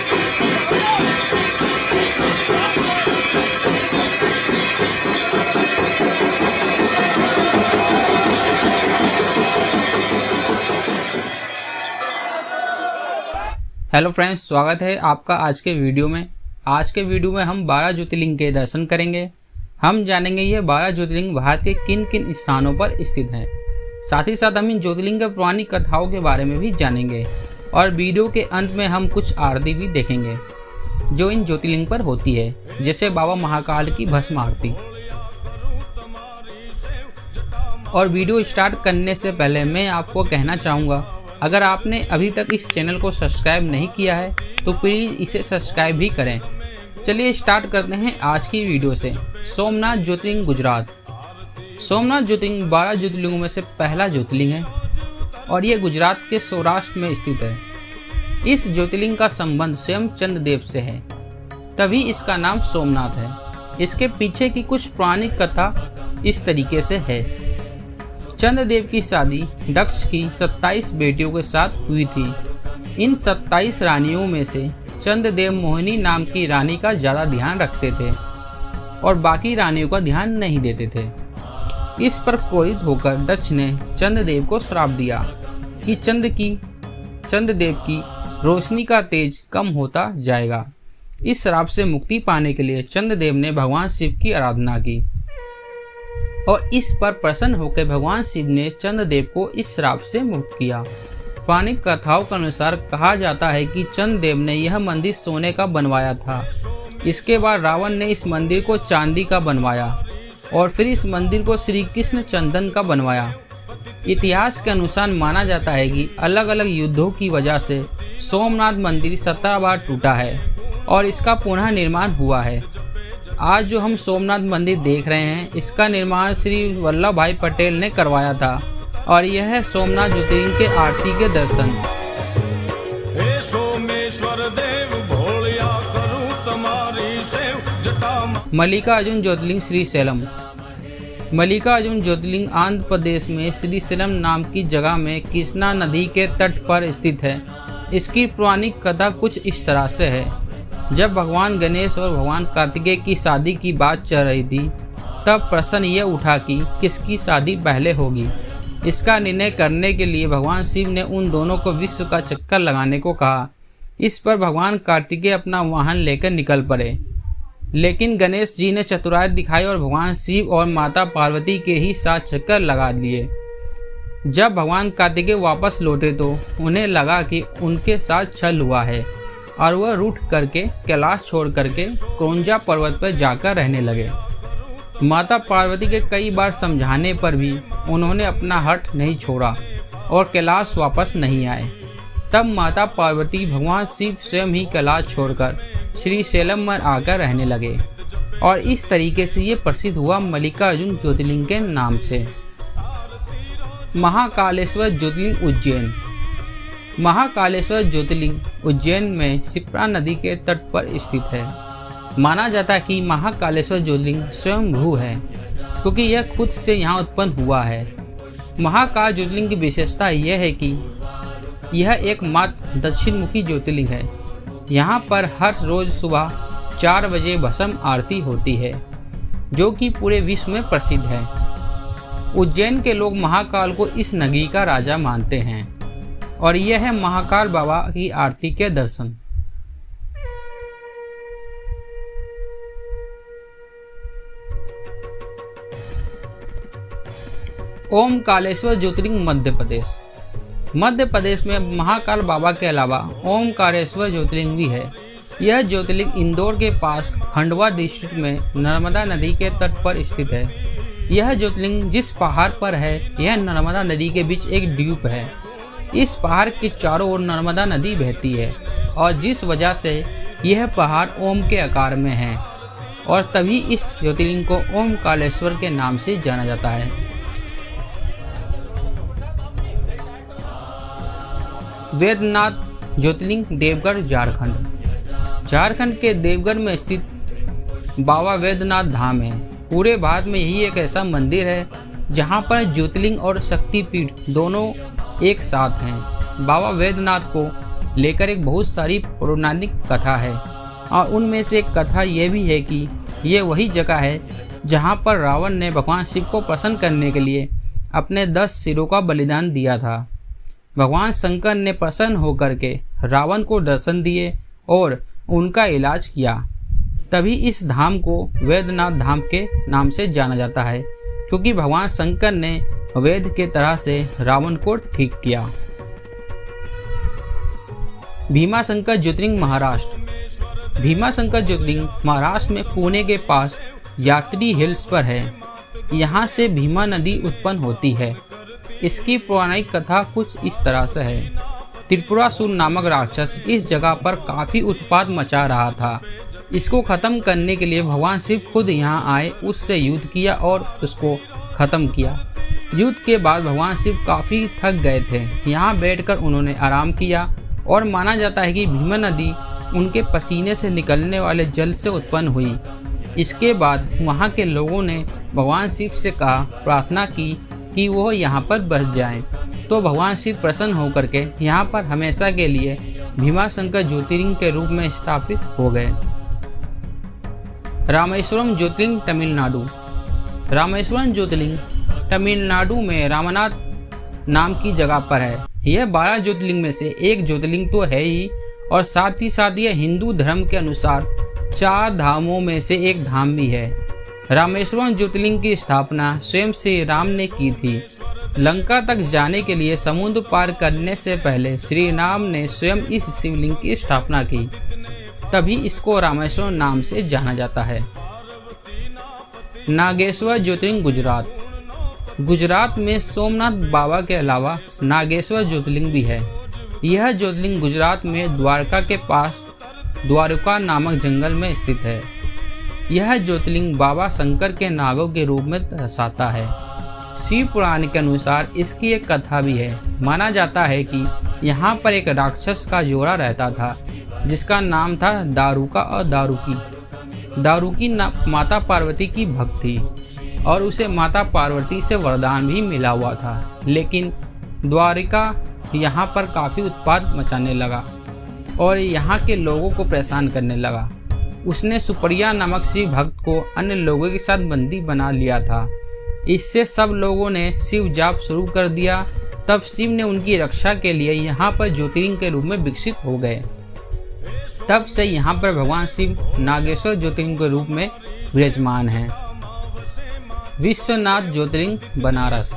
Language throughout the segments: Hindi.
हेलो फ्रेंड्स, स्वागत है आपका आज के वीडियो में। आज के वीडियो में हम 12 ज्योतिर्लिंग के दर्शन करेंगे। हम जानेंगे ये 12 ज्योतिर्लिंग भारत के किन किन स्थानों पर स्थित हैं। साथ ही साथ हम इन ज्योतिर्लिंग के पुरानी कथाओं के बारे में भी जानेंगे और वीडियो के अंत में हम कुछ आरती भी देखेंगे जो इन ज्योतिर्लिंग पर होती है, जैसे बाबा महाकाल की भस्म आरती। और वीडियो स्टार्ट करने से पहले मैं आपको कहना चाहूँगा, अगर आपने अभी तक इस चैनल को सब्सक्राइब नहीं किया है तो प्लीज़ इसे सब्सक्राइब भी करें। चलिए स्टार्ट करते हैं आज की वीडियो से। सोमनाथ ज्योतिर्लिंग गुजरात। सोमनाथ ज्योतिर्लिंग 12 ज्योतिर्लिंगों में से पहला ज्योतिर्लिंग है और ये गुजरात के सौराष्ट्र में स्थित है। इस ज्योतिर्लिंग का संबंध स्वयं चंद्रदेव से है, तभी इसका नाम सोमनाथ है। इसके पीछे की कुछ पुरानी कथा इस तरीके से है। चंद्रदेव की शादी दक्ष की 27 बेटियों के साथ हुई थी। इन 27 रानियों में से चंद्रदेव मोहिनी नाम की रानी का ज़्यादा ध्यान रखते थे और बाकी रानियों का ध्यान नहीं देते थे। इस पर क्रोधित होकर दक्ष ने चंद्रदेव को श्राप दिया कि चंद्रदेव की रोशनी का तेज कम होता जाएगा। इस श्राप से मुक्ति पाने के लिए चंद्रदेव ने भगवान शिव की आराधना की और इस पर प्रसन्न होकर भगवान शिव ने चंद्रदेव को इस श्राप से मुक्त किया। पौराणिक कथाओं के अनुसार कहा जाता है कि चंद्रदेव ने यह मंदिर सोने का बनवाया था। इसके बाद रावण ने इस मंदिर को चांदी का बनवाया और फिर इस मंदिर को श्री कृष्ण चंदन का बनवाया। इतिहास के अनुसार माना जाता है कि अलग अलग युद्धों की वजह से सोमनाथ मंदिर 17 बार टूटा है और इसका पुनः निर्माण हुआ है। आज जो हम सोमनाथ मंदिर देख रहे हैं, इसका निर्माण श्री वल्लभ भाई पटेल ने करवाया था और यह है सोमनाथ ज्योतिर्लिंग के आरती के दर्शन। हे सोमेश्वर देव भोलिया करूं तुम्हारी सेव जटा। मल्लिकार्जुन ज्योतिर्लिंग श्रीशैलम। मल्लिकार्जुन ज्योतिर्लिंग आंध्र प्रदेश में श्रीशैलम नाम की जगह में कृष्णा नदी के तट पर स्थित है। इसकी पौराणिक कथा कुछ इस तरह से है। जब भगवान गणेश और भगवान कार्तिकेय की शादी की बात चल रही थी, तब प्रश्न ये उठा कि किसकी शादी पहले होगी। इसका निर्णय करने के लिए भगवान शिव ने उन दोनों को विश्व का चक्कर लगाने को कहा। इस पर भगवान कार्तिकेय अपना वाहन लेकर निकल पड़े, लेकिन गणेश जी ने चतुराई दिखाई और भगवान शिव और माता पार्वती के ही साथ चक्कर लगा लिए। जब भगवान कार्तिकेय वापस लौटे तो उन्हें लगा कि उनके साथ छल हुआ है और वह रूठ करके कैलाश छोड़ करके क्रौंजा पर्वत पर जाकर रहने लगे। माता पार्वती के कई बार समझाने पर भी उन्होंने अपना हठ नहीं छोड़ा और कैलाश वापस नहीं आए। तब माता पार्वती भगवान शिव स्वयं ही कैलाश छोड़कर श्रीशैलम में आकर रहने लगे और इस तरीके से ये प्रसिद्ध हुआ मल्लिकार्जुन ज्योतिर्लिंग के नाम से। महाकालेश्वर ज्योतिर्लिंग उज्जैन। महाकालेश्वर ज्योतिर्लिंग उज्जैन में शिप्रा नदी के तट पर स्थित है। माना जाता है कि महाकालेश्वर ज्योतिर्लिंग स्वयं भू है, क्योंकि यह खुद से यहाँ उत्पन्न हुआ है। महाकाल ज्योतिर्लिंग की विशेषता यह है कि यह एकमात्र दक्षिण मुखी ज्योतिर्लिंग है। यहाँ पर हर रोज सुबह 4 बजे भस्म आरती होती है, जो कि पूरे विश्व में प्रसिद्ध है। उज्जैन के लोग महाकाल को इस नगरी का राजा मानते हैं और यह है महाकाल बाबा की आरती के दर्शन। ओमकारेश्वर ज्योतिर्लिंग मध्य प्रदेश। मध्य प्रदेश में महाकाल बाबा के अलावा ओमकारेश्वर ज्योतिर्लिंग भी है। यह ज्योतिर्लिंग इंदौर के पास खंडवा डिस्ट्रिक्ट में नर्मदा नदी के तट पर स्थित है। यह ज्योतिर्लिंग जिस पहाड़ पर है, यह नर्मदा नदी के बीच एक द्वीप है। इस पहाड़ के चारों ओर नर्मदा नदी बहती है और जिस वजह से यह पहाड़ ओम के आकार में है और तभी इस ज्योतिर्लिंग को ओमकारेश्वर के नाम से जाना जाता है। वैद्यनाथ ज्योतिर्लिंग देवगढ़ झारखंड। झारखंड के देवगढ़ में स्थित बाबा वैद्यनाथ धाम है। पूरे भारत में यही एक ऐसा मंदिर है जहाँ पर ज्योतिर्लिंग और शक्तिपीठ दोनों एक साथ हैं। बाबा वैद्यनाथ को लेकर एक बहुत सारी पौराणिक कथा है, और उनमें से एक कथा ये भी है कि ये वही जगह है जहाँ पर रावण ने भगवान शिव को प्रसन्न करने के लिए अपने 10 सिरों का बलिदान दिया था। भगवान शंकर ने प्रसन्न होकर के रावण को दर्शन दिए और उनका इलाज किया। तभी इस धाम को वैद्यनाथ धाम के नाम से जाना जाता है, क्योंकि भगवान शंकर ने वैद्य के तरह से रावण को ठीक किया। भीमाशंकर ज्योतिर्लिंग महाराष्ट्र। भीमाशंकर ज्योतिर्लिंग महाराष्ट्र में पुणे के पास यात्री हिल्स पर है। यहाँ से भीमा नदी उत्पन्न होती है। इसकी पौराणिक कथा कुछ इस तरह से है। त्रिपुरासुर नामक राक्षस इस जगह पर काफ़ी उत्पात मचा रहा था। इसको ख़त्म करने के लिए भगवान शिव खुद यहाँ आए, उससे युद्ध किया और उसको ख़त्म किया। युद्ध के बाद भगवान शिव काफ़ी थक गए थे। यहाँ बैठकर उन्होंने आराम किया और माना जाता है कि भीमा नदी उनके पसीने से निकलने वाले जल से उत्पन्न हुई। इसके बाद वहाँ के लोगों ने भगवान शिव से प्रार्थना की कि वो यहाँ पर बस जाएं। तो भगवान शिव प्रसन्न होकर के यहाँ पर हमेशा के लिए भीमाशंकर ज्योतिर्लिंग के रूप में स्थापित हो गए। रामेश्वरम ज्योतिर्लिंग तमिलनाडु। रामेश्वरम ज्योतिर्लिंग तमिलनाडु में रामनाथ नाम की जगह पर है। यह 12 ज्योतिर्लिंग में से एक ज्योतिर्लिंग तो है ही, और साथ ही साथ यह हिंदू धर्म के अनुसार 4 धामों में से एक धाम भी है। रामेश्वरम ज्योतिर्लिंग की स्थापना स्वयं श्री राम ने की थी। लंका तक जाने के लिए समुद्र पार करने से पहले श्री राम ने स्वयं इस शिवलिंग की स्थापना की, तभी इसको रामेश्वरम नाम से जाना जाता है। नागेश्वर ज्योतिर्लिंग गुजरात। गुजरात में सोमनाथ बाबा के अलावा नागेश्वर ज्योतिर्लिंग भी है। यह ज्योतिर्लिंग गुजरात में द्वारका के पास द्वारका नामक जंगल में स्थित है। यह ज्योतिर्लिंग बाबा शंकर के नागों के रूप में दर्शाता है। शिव पुराण के अनुसार इसकी एक कथा भी है। माना जाता है कि यहाँ पर एक राक्षस का जोड़ा रहता था, जिसका नाम था दारुका और दारुकी। दारुकी माता पार्वती की भक्त थी और उसे माता पार्वती से वरदान भी मिला हुआ था, लेकिन द्वारिका यहाँ पर काफ़ी उत्पात मचाने लगा और यहाँ के लोगों को परेशान करने लगा। उसने सुप्रिया नामक शिव भक्त को अन्य लोगों के साथ बंदी बना लिया था। इससे सब लोगों ने शिव जाप शुरू कर दिया। तब शिव ने उनकी रक्षा के लिए यहाँ पर ज्योतिर्लिंग के रूप में विकसित हो गए। तब से यहाँ पर भगवान शिव नागेश्वर ज्योतिर्लिंग के रूप में विराजमान हैं। विश्वनाथ ज्योतिर्लिंग बनारस।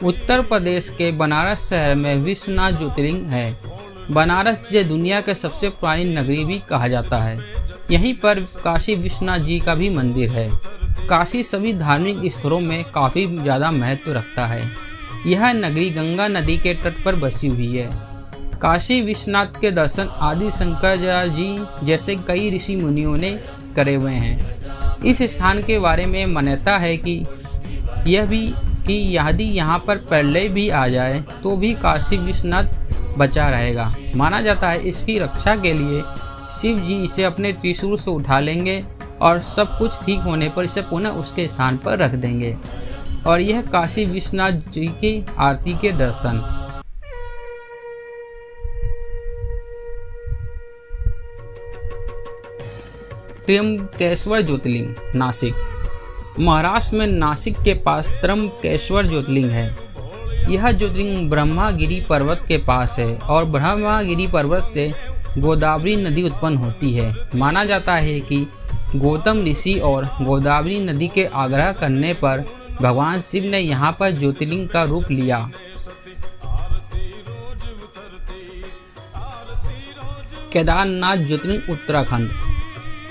उत्तर प्रदेश के बनारस शहर में विश्वनाथ ज्योतिर्लिंग है। बनारस जिसे दुनिया के सबसे पुरानी नगरी भी कहा जाता है। यहीं पर काशी विश्वनाथ जी का भी मंदिर है। काशी सभी धार्मिक स्थलों में काफ़ी ज़्यादा महत्व रखता है। यह नगरी गंगा नदी के तट पर बसी हुई है। काशी विश्वनाथ के दर्शन आदि शंकराचार्य जी जैसे कई ऋषि मुनियों ने करे हुए हैं। इस स्थान के बारे में मान्यता है कि यह भी कि यदि यहाँ पर प्रलय भी आ जाए तो भी काशी विश्वनाथ बचा रहेगा। माना जाता है इसकी रक्षा के लिए शिव जी इसे अपने त्रिशूल से उठा लेंगे और सब कुछ ठीक होने पर इसे पुनः उसके स्थान पर रख देंगे। और यह काशी विश्वनाथ जी की आरती के दर्शन। त्र्यंबकेश्वर ज्योतिर्लिंग नासिक। महाराष्ट्र में नासिक के पास त्र्यंबकेश्वर ज्योतिर्लिंग है। यह ज्योतिर्लिंग ब्रह्मागिरी पर्वत के पास है और ब्रह्मागिरी पर्वत से गोदावरी नदी उत्पन्न होती है। माना जाता है कि गौतम ऋषि और गोदावरी नदी के आग्रह करने पर भगवान शिव ने यहाँ पर ज्योतिर्लिंग का रूप लिया। केदारनाथ ज्योतिर्लिंग उत्तराखंड।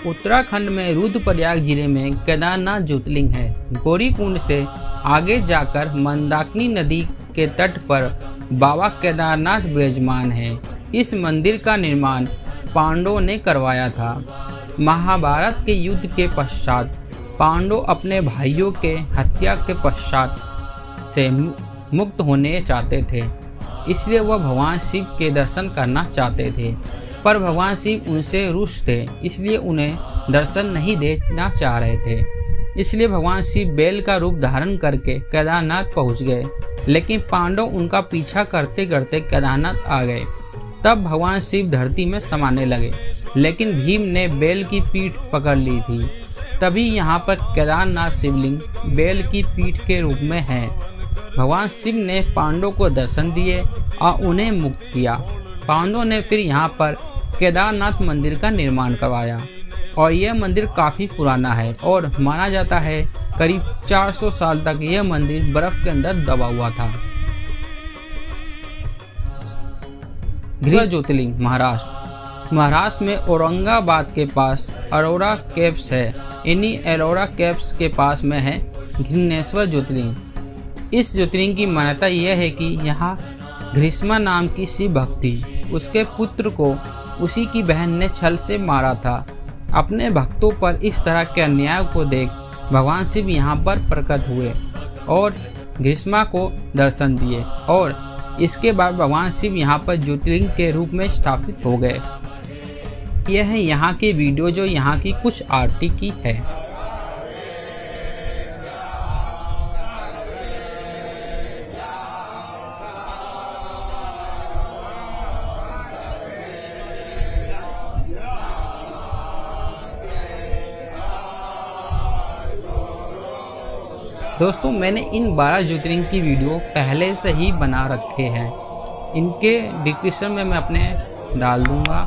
उत्तराखंड में रुद्रप्रयाग जिले में केदारनाथ ज्योतिर्लिंग है। गौरीकुंड से आगे जाकर मंदाकिनी नदी के तट पर बाबा केदारनाथ विराजमान है। इस मंदिर का निर्माण पांडवों ने करवाया था। महाभारत के युद्ध के पश्चात पांडव अपने भाइयों के हत्या के पश्चात से मुक्त होने चाहते थे, इसलिए वह भगवान शिव के दर्शन करना चाहते थे, पर भगवान शिव उनसे रुष्ट थे, इसलिए उन्हें दर्शन नहीं देना चाह रहे थे। इसलिए भगवान शिव बैल का रूप धारण करके केदारनाथ पहुंच गए, लेकिन पांडव उनका पीछा करते करते केदारनाथ आ गए। तब भगवान शिव धरती में समाने लगे, लेकिन भीम ने बैल की पीठ पकड़ ली थी। तभी यहाँ पर केदारनाथ शिवलिंग बैल की पीठ के रूप में है। भगवान शिव ने पांडवों को दर्शन दिए और उन्हें मुक्त किया। पांडवों ने फिर यहाँ पर केदारनाथ मंदिर का निर्माण करवाया और यह मंदिर काफ़ी पुराना है और माना जाता है करीब 400 साल तक यह मंदिर बर्फ के अंदर दबा हुआ था। गृह ज्योतिर्लिंग महाराष्ट्र में औरंगाबाद के पास अरोरा केव्स है। इन्हीं अरोरा केव्स के पास में है घृष्णेश्वर ज्योतिर्लिंग। इस ज्योतिर्लिंग की मान्यता यह है कि यहाँ ग्रीष्मा नाम की शिव भक्त थी। उसके पुत्र को उसी की बहन ने छल से मारा था। अपने भक्तों पर इस तरह के अन्याय को देख भगवान शिव यहाँ पर प्रकट हुए और ग्रीष्मा को दर्शन दिए और इसके बाद भगवान शिव यहाँ पर ज्योतिर्लिंग के रूप में स्थापित हो गए। यह है यहाँ की वीडियो जो यहाँ की कुछ आरती की है। दोस्तों, मैंने इन 12 ज्योतिर्लिंग की वीडियो पहले से ही बना रखे हैं। इनके डिस्क्रिप्शन में मैं अपने डाल दूँगा।